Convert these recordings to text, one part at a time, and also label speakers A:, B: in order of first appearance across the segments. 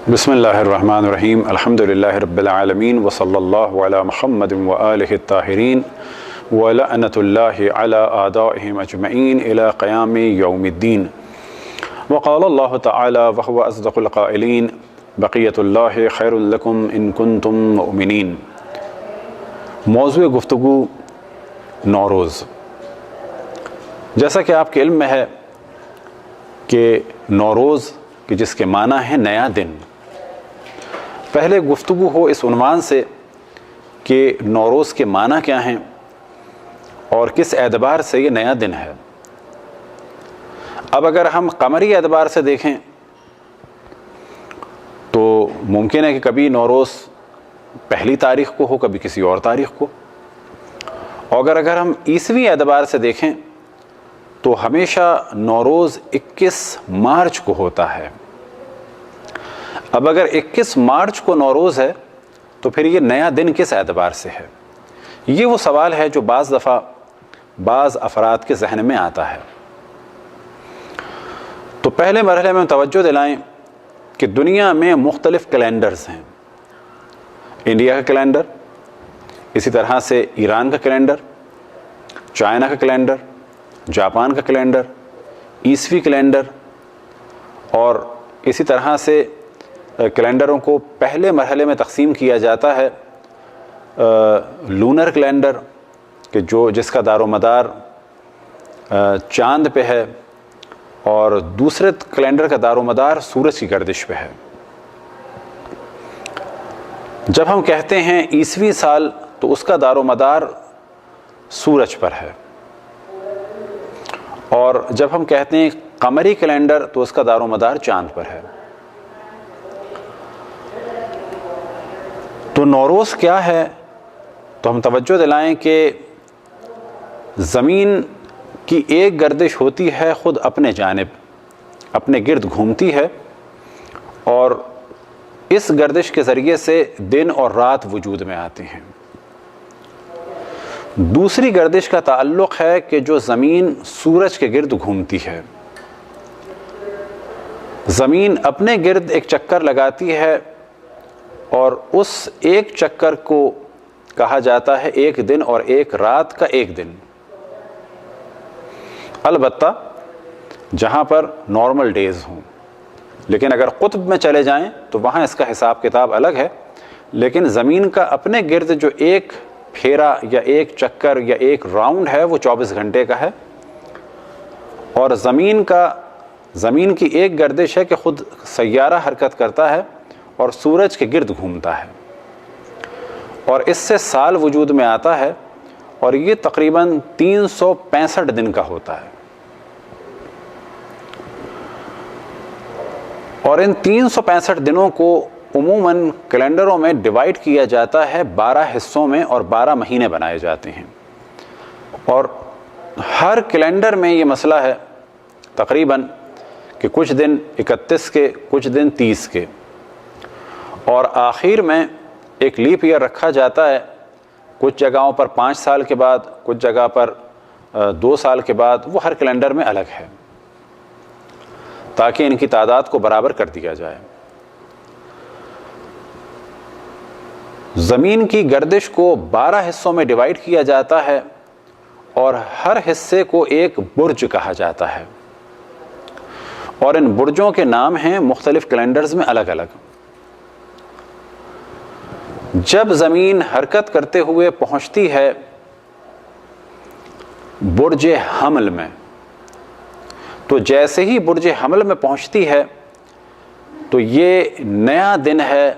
A: بسم اللہ الرحمن الرحیم الحمدللہ رب العالمین وصلی اللہ علی محمد وآلہ الطاہرین ولعنۃ اللہ علی اعدائہم اجمعین الی قیام یوم الدین وقال اللہ تعالی وهو اصدق القائلین بقیۃ اللہ خیر لکم ان کنتم مؤمنین۔ موضوع گفتگو نوروز۔ جیسا کہ آپ کے علم میں ہے کہ نوروز کہ جس کے معنی ہے نیا دن، پہلے گفتگو ہو اس عنوان سے کہ نوروز کے معنی کیا ہیں اور کس اعتبار سے یہ نیا دن ہے۔ اب اگر ہم قمری اعتبار سے دیکھیں تو ممکن ہے کہ کبھی نوروز پہلی تاریخ کو ہو، کبھی کسی اور تاریخ کو، اور اگر ہم عیسوی اعتبار سے دیکھیں تو ہمیشہ نوروز 21 مارچ کو ہوتا ہے۔ اب اگر 21 مارچ کو نوروز ہے تو پھر یہ نیا دن کس اعتبار سے ہے؟ یہ وہ سوال ہے جو بعض دفعہ بعض افراد کے ذہن میں آتا ہے۔ تو پہلے مرحلے میں توجہ دلائیں کہ دنیا میں مختلف کیلنڈرز ہیں۔ انڈیا کا کیلنڈر، اسی طرح سے ایران کا کیلنڈر، چائنا کا کیلنڈر، جاپان کا کیلنڈر، عیسوی کیلنڈر، اور اسی طرح سے کیلنڈروں کو پہلے مرحلے میں تقسیم کیا جاتا ہے لونر کیلنڈر کہ جس کا دار و مدار چاند پہ ہے، اور دوسرے کیلنڈر کا دار و مدار سورج کی گردش پہ ہے۔ جب ہم کہتے ہیں عیسوی سال تو اس کا دار و مدار سورج پر ہے، اور جب ہم کہتے ہیں قمری کیلنڈر تو اس کا دار و مدار چاند پر ہے۔ تو نوروز کیا ہے؟ تو ہم توجہ دلائیں کہ زمین کی ایک گردش ہوتی ہے خود اپنے جانب، اپنے گرد گھومتی ہے، اور اس گردش کے ذریعے سے دن اور رات وجود میں آتے ہیں۔ دوسری گردش کا تعلق ہے کہ جو زمین سورج کے گرد گھومتی ہے۔ زمین اپنے گرد ایک چکر لگاتی ہے، اور اس ایک چکر کو کہا جاتا ہے ایک دن اور ایک رات کا ایک دن۔ البتہ جہاں پر نارمل ڈیز ہوں، لیکن اگر قطب میں چلے جائیں تو وہاں اس کا حساب کتاب الگ ہے، لیکن زمین کا اپنے گرد جو ایک پھیرا یا ایک چکر یا ایک راؤنڈ ہے وہ 24 گھنٹے کا ہے، اور زمین کی ایک گردش ہے کہ خود سیارہ حرکت کرتا ہے اور سورج کے گرد گھومتا ہے، اور اس سے سال وجود میں آتا ہے، اور یہ تقریباً 365 دن کا ہوتا ہے۔ اور ان 365 دنوں کو عموماً کیلنڈروں میں ڈیوائیڈ کیا جاتا ہے 12 حصوں میں، اور 12 مہینے بنائے جاتے ہیں، اور ہر کیلنڈر میں یہ مسئلہ ہے تقریباً کہ کچھ دن 31 کے، کچھ دن 30 کے، اور آخر میں ایک لیپ ایئر رکھا جاتا ہے، کچھ جگہوں پر 5 سال کے بعد، کچھ جگہ پر 2 سال کے بعد، وہ ہر کیلنڈر میں الگ ہے تاکہ ان کی تعداد کو برابر کر دیا جائے۔ زمین کی گردش کو 12 حصوں میں ڈیوائیڈ کیا جاتا ہے، اور ہر حصے کو ایک برج کہا جاتا ہے، اور ان برجوں کے نام ہیں مختلف کیلنڈرز میں الگ الگ۔ جب زمین حرکت کرتے ہوئے پہنچتی ہے برج حمل میں، تو جیسے ہی برج حمل میں پہنچتی ہے تو یہ نیا دن ہے،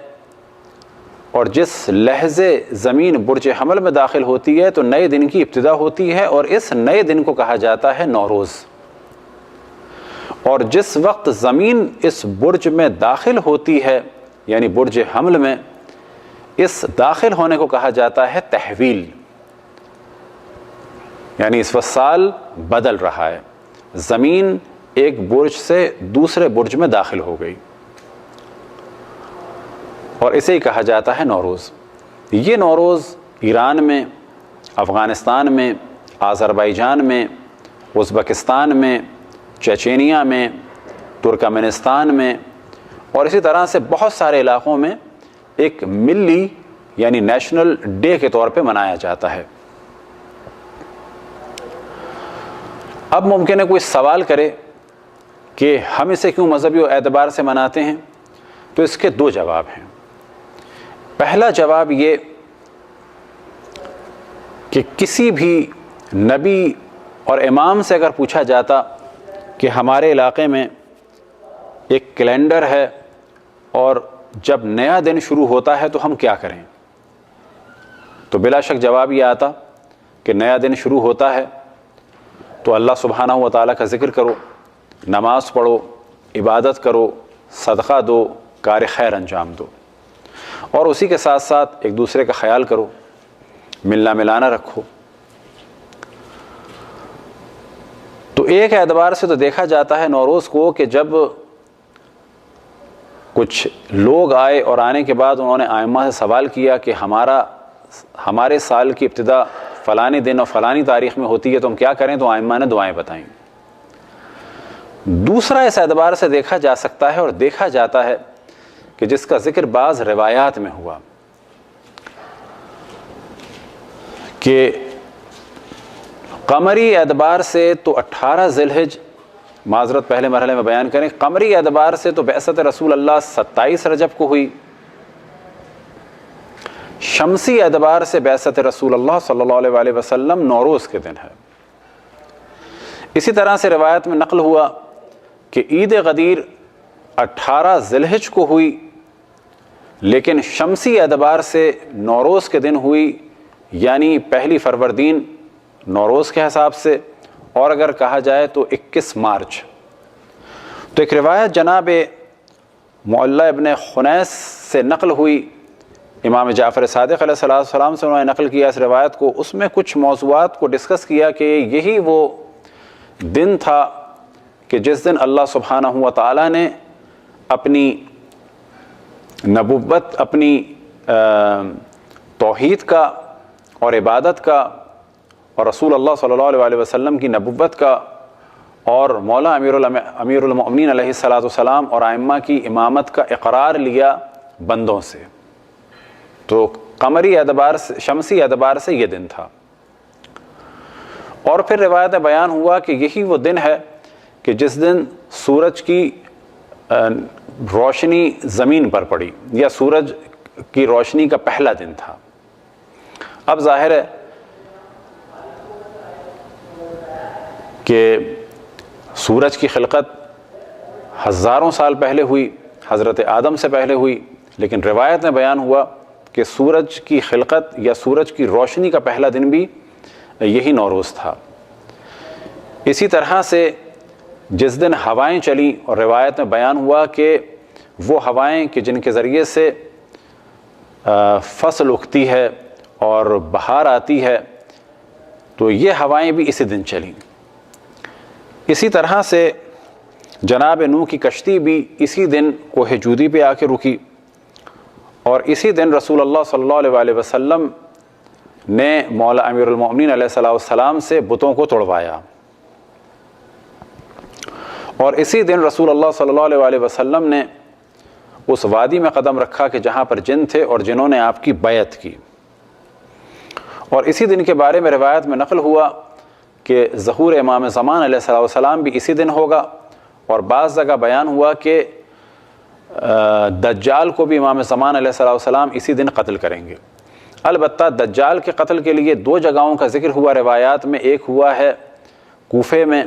A: اور جس لحظے زمین برج حمل میں داخل ہوتی ہے تو نئے دن کی ابتدا ہوتی ہے، اور اس نئے دن کو کہا جاتا ہے نوروز۔ اور جس وقت زمین اس برج میں داخل ہوتی ہے، یعنی برج حمل میں، اس داخل ہونے کو کہا جاتا ہے تحویل، یعنی اس وقت سال بدل رہا ہے، زمین ایک برج سے دوسرے برج میں داخل ہو گئی، اور اسے ہی کہا جاتا ہے نوروز۔ یہ نوروز ایران میں، افغانستان میں، آذربائیجان میں، ازبکستان میں، چچینیا میں، ترکمنستان میں اور اسی طرح سے بہت سارے علاقوں میں ایک ملی یعنی نیشنل ڈے کے طور پہ منایا جاتا ہے۔ اب ممکن ہے کوئی سوال کرے کہ ہم اسے کیوں مذہبی اعتبار سے مناتے ہیں، تو اس کے دو جواب ہیں۔ پہلا جواب یہ کہ کسی بھی نبی اور امام سے اگر پوچھا جاتا کہ ہمارے علاقے میں ایک کیلنڈر ہے اور جب نیا دن شروع ہوتا ہے تو ہم کیا کریں، تو بلا شک جواب یہ آتا کہ نیا دن شروع ہوتا ہے تو اللہ سبحانہ و تعالیٰ کا ذکر کرو، نماز پڑھو، عبادت کرو، صدقہ دو، کار خیر انجام دو، اور اسی کے ساتھ ساتھ ایک دوسرے کا خیال کرو، ملنا ملانا رکھو۔ تو ایک اعتبار سے تو دیکھا جاتا ہے نوروز کو کہ جب کچھ لوگ آئے اور آنے کے بعد انہوں نے ائمہ سے سوال کیا کہ ہمارے سال کی ابتدا فلانی دن اور فلانی تاریخ میں ہوتی ہے تو ہم کیا کریں، تو ائمہ نے دعائیں بتائیں۔ دوسرا اس اعتبار سے دیکھا جا سکتا ہے اور دیکھا جاتا ہے کہ جس کا ذکر بعض روایات میں ہوا کہ قمری اعتبار سے تو 18 ذی الحجہ، معذرت پہلے مرحلے میں بیان کریں، قمری اعتبار سے تو بعثت رسول اللہ 27 رجب کو ہوئی، شمسی اعتبار سے بعثت رسول اللہ صلی اللہ علیہ وسلم نوروز کے دن ہے۔ اسی طرح سے روایت میں نقل ہوا کہ عید غدیر 18 ذی الحجہ کو ہوئی، لیکن شمسی اعتبار سے نوروز کے دن ہوئی، یعنی پہلی فروردین نوروز کے حساب سے، اور اگر کہا جائے تو 21 مارچ۔ تو ایک روایت جناب معلّہ ابن خنیس سے نقل ہوئی، امام جعفر صادق علیہ السلام سے انہوں نے نقل کیا اس روایت کو، اس میں کچھ موضوعات کو ڈسکس کیا کہ یہی وہ دن تھا کہ جس دن اللہ سبحانہ و تعالیٰ نے اپنی نبوت، اپنی توحید کا اور عبادت کا اور رسول اللہ صلی اللہ علیہ وسلم کی نبوت کا اور مولا امیر المؤمنین علیہ السلام اور ائمہ کی امامت کا اقرار لیا بندوں سے۔ تو قمری اعتبار سے، شمسی اعتبار سے یہ دن تھا۔ اور پھر روایت بیان ہوا کہ یہی وہ دن ہے کہ جس دن سورج کی روشنی زمین پر پڑی، یا سورج کی روشنی کا پہلا دن تھا۔ اب ظاہر ہے کہ سورج کی خلقت ہزاروں سال پہلے ہوئی، حضرت آدم سے پہلے ہوئی، لیکن روایت میں بیان ہوا کہ سورج کی خلقت یا سورج کی روشنی کا پہلا دن بھی یہی نوروز تھا۔ اسی طرح سے جس دن ہوائیں چلیں اور روایت میں بیان ہوا کہ وہ ہوائیں کہ جن کے ذریعے سے فصل اگتی ہے اور بہار آتی ہے، تو یہ ہوائیں بھی اسی دن چلیں۔ اسی طرح سے جناب نوح کی کشتی بھی اسی دن کوہ جودی پہ آ کے رکی، اور اسی دن رسول اللہ صلی اللہ علیہ وسلم نے مولا امیر المؤمنین علیہ السلام سے بتوں کو توڑوایا، اور اسی دن رسول اللہ صلی اللہ علیہ وسلم نے اس وادی میں قدم رکھا کہ جہاں پر جن تھے اور جنہوں نے آپ کی بیعت کی۔ اور اسی دن کے بارے میں روایت میں نقل ہوا کہ ظہور امام زمان علیہ السلام بھی اسی دن ہوگا، اور بعض جگہ بیان ہوا کہ دجال کو بھی امام زمان علیہ السلام اسی دن قتل کریں گے۔ البتہ دجال کے قتل کے لیے دو جگہوں کا ذکر ہوا روایات میں، ایک ہوا ہے کوفے میں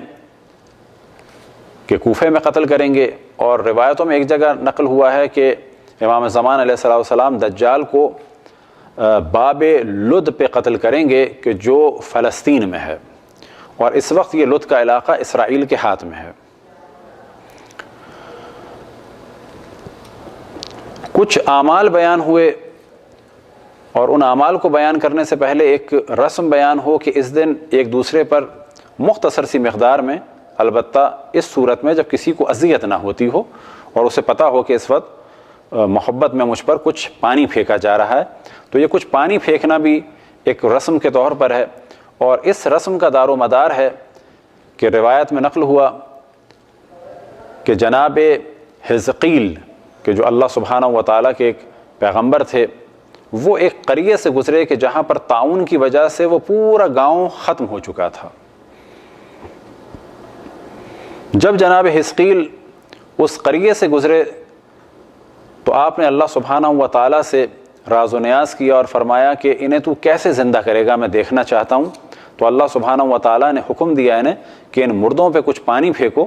A: کہ کوفے میں قتل کریں گے، اور روایتوں میں ایک جگہ نقل ہوا ہے کہ امام زمان علیہ السلام دجال کو باب لد پہ قتل کریں گے کہ جو فلسطین میں ہے، اور اس وقت یہ لد کا علاقہ اسرائیل کے ہاتھ میں ہے۔ کچھ اعمال بیان ہوئے، اور ان اعمال کو بیان کرنے سے پہلے ایک رسم بیان ہو کہ اس دن ایک دوسرے پر مختصر سی مقدار میں، البتہ اس صورت میں جب کسی کو اذیت نہ ہوتی ہو اور اسے پتہ ہو کہ اس وقت محبت میں مجھ پر کچھ پانی پھینکا جا رہا ہے، تو یہ کچھ پانی پھینکنا بھی ایک رسم کے طور پر ہے، اور اس رسم کا دار و مدار ہے کہ روایت میں نقل ہوا کہ جناب حزقیل کہ جو اللہ سبحانہ و تعالیٰ کے ایک پیغمبر تھے، وہ ایک قریے سے گزرے کہ جہاں پر طاعون کی وجہ سے وہ پورا گاؤں ختم ہو چکا تھا۔ جب جناب حزقیل اس قریے سے گزرے تو آپ نے اللہ سبحانہ و تعالیٰ سے راز و نیاز کیا اور فرمایا کہ انہیں تو کیسے زندہ کرے گا، میں دیکھنا چاہتا ہوں۔ تو اللہ سبحانہ و تعالیٰ نے حکم دیا انہیں کہ ان مردوں پہ کچھ پانی پھینکو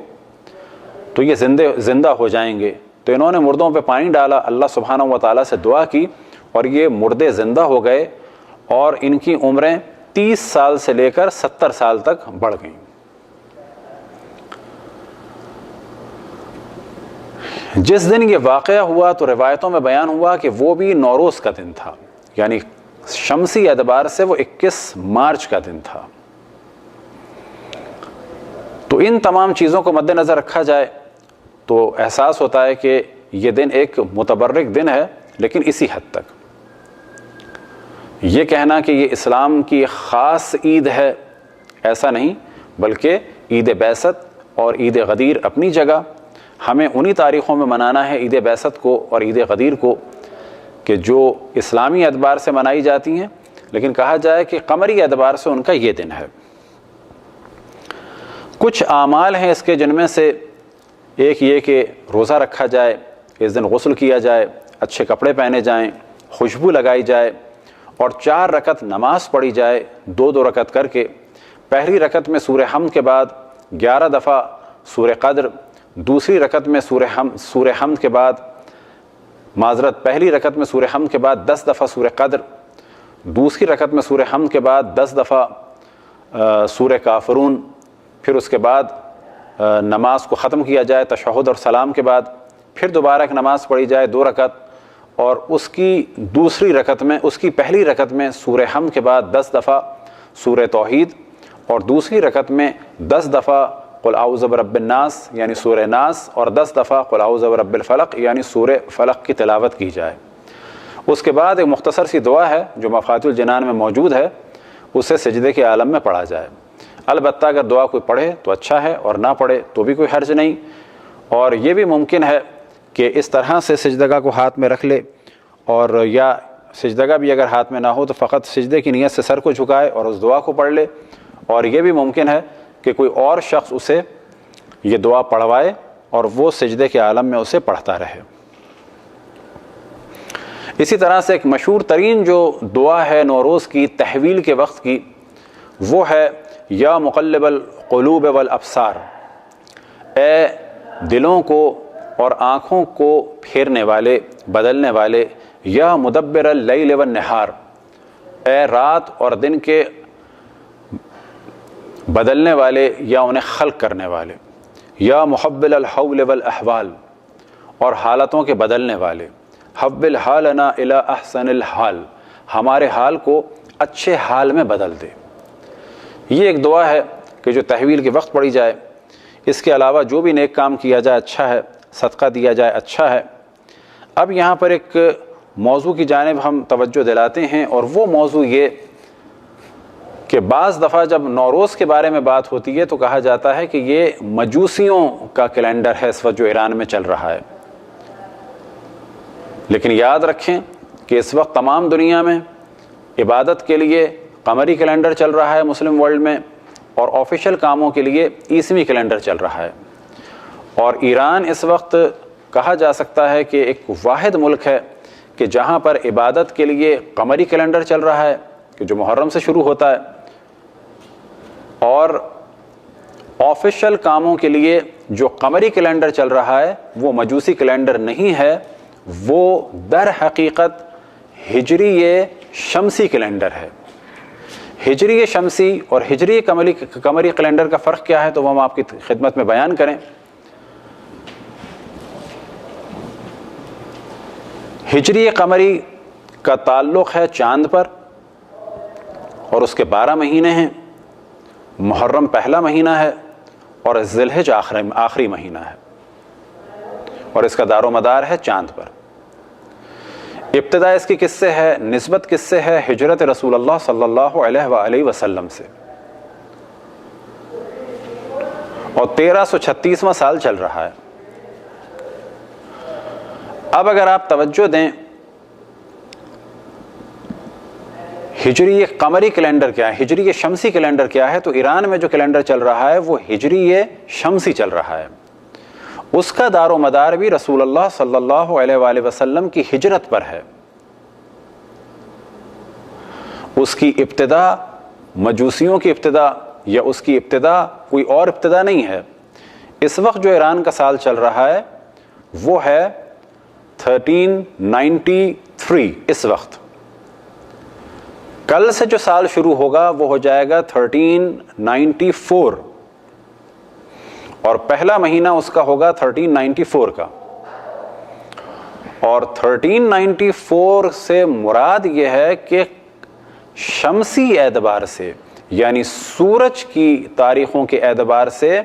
A: تو یہ زندہ ہو جائیں گے۔ تو انہوں نے مردوں پہ پانی ڈالا، اللہ سبحانہ و تعالیٰ سے دعا کی اور یہ مردے زندہ ہو گئے اور ان کی عمریں 30 سال سے لے کر 70 سال تک بڑھ گئیں۔ جس دن یہ واقعہ ہوا تو روایتوں میں بیان ہوا کہ وہ بھی نوروز کا دن تھا، یعنی شمسی اعتبار سے وہ 21 مارچ کا دن تھا۔ تو ان تمام چیزوں کو مد نظر رکھا جائے تو احساس ہوتا ہے کہ یہ دن ایک متبرک دن ہے، لیکن اسی حد تک۔ یہ کہنا کہ یہ اسلام کی خاص عید ہے ایسا نہیں، بلکہ عید بعثت اور عید غدیر اپنی جگہ، ہمیں انہی تاریخوں میں منانا ہے عید بعثت کو اور عید غدیر کو کہ جو اسلامی اعتبار سے منائی جاتی ہیں، لیکن کہا جائے کہ قمری اعتبار سے ان کا یہ دن ہے۔ کچھ اعمال ہیں اس کے جن میں سے ایک یہ کہ روزہ رکھا جائے، اس دن غسل کیا جائے، اچھے کپڑے پہنے جائیں، خوشبو لگائی جائے اور 4 رکعت نماز پڑھی جائے، 2 رکعت کر کے۔ پہلی رکعت میں سورہ حمد کے بعد 11 دفعہ سورہ قدر، دوسری رکعت میں سورہ حمد کے بعد پہلی رکعت میں سورہ حمد کے بعد 10 دفعہ سورہ قدر، دوسری رکعت میں سورہ حمد کے بعد 10 دفعہ سورہ کافرون، پھر اس کے بعد نماز کو ختم کیا جائے تشہد اور سلام کے بعد، پھر دوبارہ ایک نماز پڑھی جائے 2 رکعت، اور اس کی پہلی رکعت میں سورہ حمد کے بعد 10 دفعہ سورہ توحید، اور دوسری رکعت میں 10 دفعہ قل اعوذ برب الناس یعنی سورہ ناس، اور 10 دفعہ قل اعوذ برب الفلق یعنی سورہ فلق کی تلاوت کی جائے۔ اس کے بعد ایک مختصر سی دعا ہے جو مفاتیح الجنان میں موجود ہے، اسے سجدے کے عالم میں پڑھا جائے۔ البتہ اگر دعا کوئی پڑھے تو اچھا ہے اور نہ پڑھے تو بھی کوئی حرج نہیں، اور یہ بھی ممکن ہے کہ اس طرح سے سجدگاہ کو ہاتھ میں رکھ لے، اور یا سجدگاہ بھی اگر ہاتھ میں نہ ہو تو فقط سجدے کی نیت سے سر کو جھکائے اور اس دعا کو پڑھ لے، اور یہ بھی ممکن ہے کہ کوئی اور شخص اسے یہ دعا پڑھوائے اور وہ سجدے کے عالم میں اسے پڑھتا رہے۔ اسی طرح سے ایک مشہور ترین جو دعا ہے نوروز کی تحویل کے وقت کی، وہ ہے یا مقلب القلوب والابصار، اے دلوں کو اور آنکھوں کو پھیرنے والے، بدلنے والے، یا مدبر اللیل والنہار، اے رات اور دن کے بدلنے والے یا انہیں خلق کرنے والے، یا محول الحول والاحوال، اور حالتوں کے بدلنے والے، حول حالنا الی احسن الحال، ہمارے حال کو اچھے حال میں بدل دے۔ یہ ایک دعا ہے کہ جو تحویل کے وقت پڑھی جائے۔ اس کے علاوہ جو بھی نیک کام کیا جائے اچھا ہے، صدقہ دیا جائے اچھا ہے۔ اب یہاں پر ایک موضوع کی جانب ہم توجہ دلاتے ہیں، اور وہ موضوع یہ کہ بعض دفعہ جب نوروز کے بارے میں بات ہوتی ہے تو کہا جاتا ہے کہ یہ مجوسیوں کا کیلنڈر ہے اس وقت جو ایران میں چل رہا ہے، لیکن یاد رکھیں کہ اس وقت تمام دنیا میں عبادت کے لیے قمری کیلنڈر چل رہا ہے مسلم ورلڈ میں، اور آفیشیل کاموں کے لیے عیسوی کیلنڈر چل رہا ہے۔ اور ایران اس وقت کہا جا سکتا ہے کہ ایک واحد ملک ہے کہ جہاں پر عبادت کے لیے قمری کیلنڈر چل رہا ہے کہ جو محرم سے شروع ہوتا ہے، اور آفیشیل کاموں کے لیے جو قمری کیلنڈر چل رہا ہے وہ مجوسی کیلنڈر نہیں ہے، وہ در حقیقت ہجری شمسی کیلنڈر ہے۔ ہجری شمسی اور ہجری قمری کیلنڈر کا فرق کیا ہے تو وہ ہم آپ کی خدمت میں بیان کریں۔ ہجری قمری کا تعلق ہے چاند پر، اور اس کے 12 مہینے ہیں۔ محرم پہلا مہینہ ہے اور ذی الحج آخری مہینہ ہے، اور اس کا دار و مدار ہے چاند پر۔ ابتدا اس کی کس سے ہے؟ نسبت کس سے ہے؟ ہجرت رسول اللہ صلی اللہ علیہ وآلہ وسلم سے، اور 1336واں سال چل رہا ہے۔ اب اگر آپ توجہ دیں ہجری قمری کیلنڈر کیا ہے، ہجری شمسی کیلنڈر کیا ہے، تو ایران میں جو کیلنڈر چل رہا ہے وہ ہجری شمسی چل رہا ہے. اس کا دار و مدار بھی رسول اللہ صلی اللہ علیہ وآلہ وسلم کی ہجرت پر ہے. اس کی ابتدا مجوسیوں کی ابتدا یا اس کی ابتدا کوئی اور ابتدا نہیں ہے. اس وقت جو ایران کا سال چل رہا ہے وہ ہے 1393. اس وقت کل سے جو سال شروع ہوگا وہ ہو جائے گا 1394 اور پہلا مہینہ اس کا ہوگا 1394 کا. اور 1394 سے مراد یہ ہے کہ شمسی اعتبار سے یعنی سورج کی تاریخوں کے اعتبار سے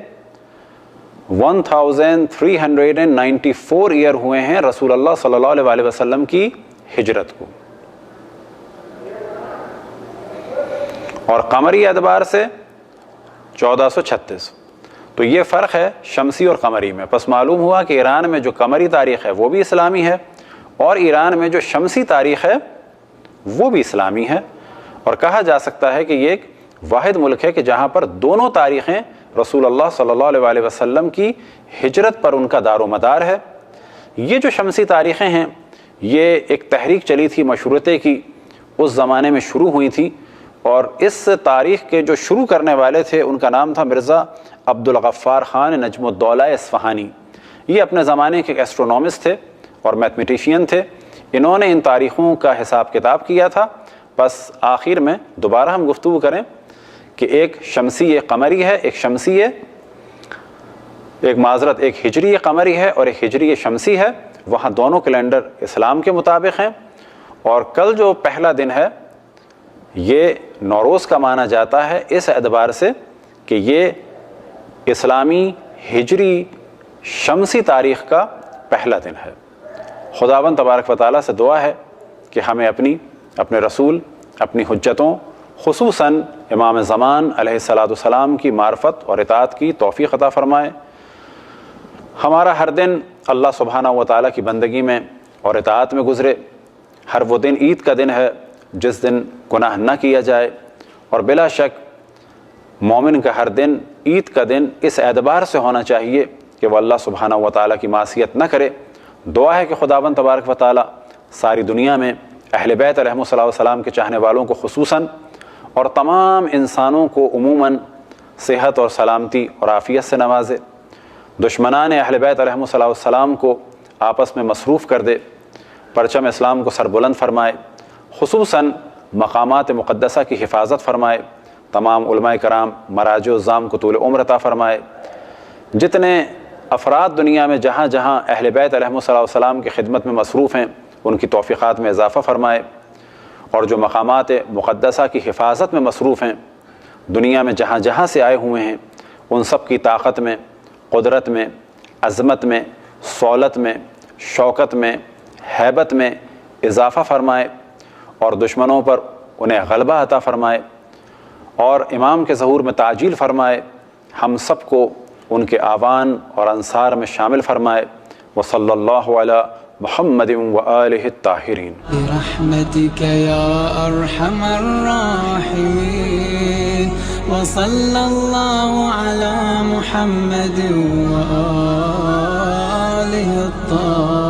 A: 1394 ایئر ہوئے ہیں رسول اللہ صلی اللہ علیہ وسلم کی ہجرت کو. اور قمری اعتبار سے 1436. تو یہ فرق ہے شمسی اور قمری میں. پس معلوم ہوا کہ ایران میں جو قمری تاریخ ہے وہ بھی اسلامی ہے اور ایران میں جو شمسی تاریخ ہے وہ بھی اسلامی ہے. اور کہا جا سکتا ہے کہ یہ ایک واحد ملک ہے کہ جہاں پر دونوں تاریخیں رسول اللہ صلی اللہ علیہ وسلم کی ہجرت پر ان کا دار و مدار ہے. یہ جو شمسی تاریخیں ہیں یہ ایک تحریک چلی تھی مشروطے کی، اس زمانے میں شروع ہوئی تھی. اور اس تاریخ کے جو شروع کرنے والے تھے ان کا نام تھا مرزا عبد الغفار خان نجم الدولہ اصفہانی. یہ اپنے زمانے کے ایسٹرونومسٹ تھے اور میتھمیٹیشین تھے. انہوں نے ان تاریخوں کا حساب کتاب کیا تھا. بس آخر میں دوبارہ ہم گفتگو کریں کہ ایک شمسی ایک قمری ہے، ایک شمسی ہے، ایک ہجری قمری ہے اور ایک ہجری شمسی ہے. وہاں دونوں کیلنڈر اسلام کے مطابق ہیں. اور کل جو پہلا دن ہے یہ نوروز کا مانا جاتا ہے اس اعتبار سے کہ یہ اسلامی ہجری شمسی تاریخ کا پہلا دن ہے. خداوند تبارک و تعالیٰ سے دعا ہے کہ ہمیں اپنے رسول، اپنی حجتوں، خصوصاً امام زمان علیہ السلام کی معرفت اور اطاعت کی توفیق عطا فرمائے. ہمارا ہر دن اللہ سبحانہ و تعالیٰ کی بندگی میں اور اطاعت میں گزرے. ہر وہ دن عید کا دن ہے جس دن گناہ نہ کیا جائے. اور بلا شک مومن کا ہر دن عید کا دن اس اعتبار سے ہونا چاہیے کہ وہ اللہ سبحانہ و تعالیٰ کی معصیت نہ کرے. دعا ہے کہ خداوند تبارک و تعالیٰ ساری دنیا میں اہل بیت علیہم السلام کے چاہنے والوں کو خصوصاً اور تمام انسانوں کو عموماً صحت اور سلامتی اور عافیت سے نوازے. دشمنان اہل بیت علیہم السلام کو آپس میں مصروف کر دے. پرچم اسلام کو سربلند فرمائے. خصوصاً مقامات مقدسہ کی حفاظت فرمائے. تمام علماء کرام مراجع الزام کو طول عمر عطا فرمائے. جتنے افراد دنیا میں جہاں جہاں اہل بیت علیہم السلام کی خدمت میں مصروف ہیں ان کی توفیقات میں اضافہ فرمائے. اور جو مقامات مقدسہ کی حفاظت میں مصروف ہیں دنیا میں جہاں جہاں سے آئے ہوئے ہیں ان سب کی طاقت میں، قدرت میں، عظمت میں، صولت میں، شوکت میں، ہیبت میں اضافہ فرمائے اور دشمنوں پر انہیں غلبہ عطا فرمائے اور امام کے ظہور میں تعجیل فرمائے. ہم سب کو ان کے آوان اور انصار میں شامل فرمائے. وصلی اللہ علی محمد وآلہ الطاہرین.
B: برحمتک یا ارحم الراحمین وصلی اللہ علی محمد وآلہ الطاہرین.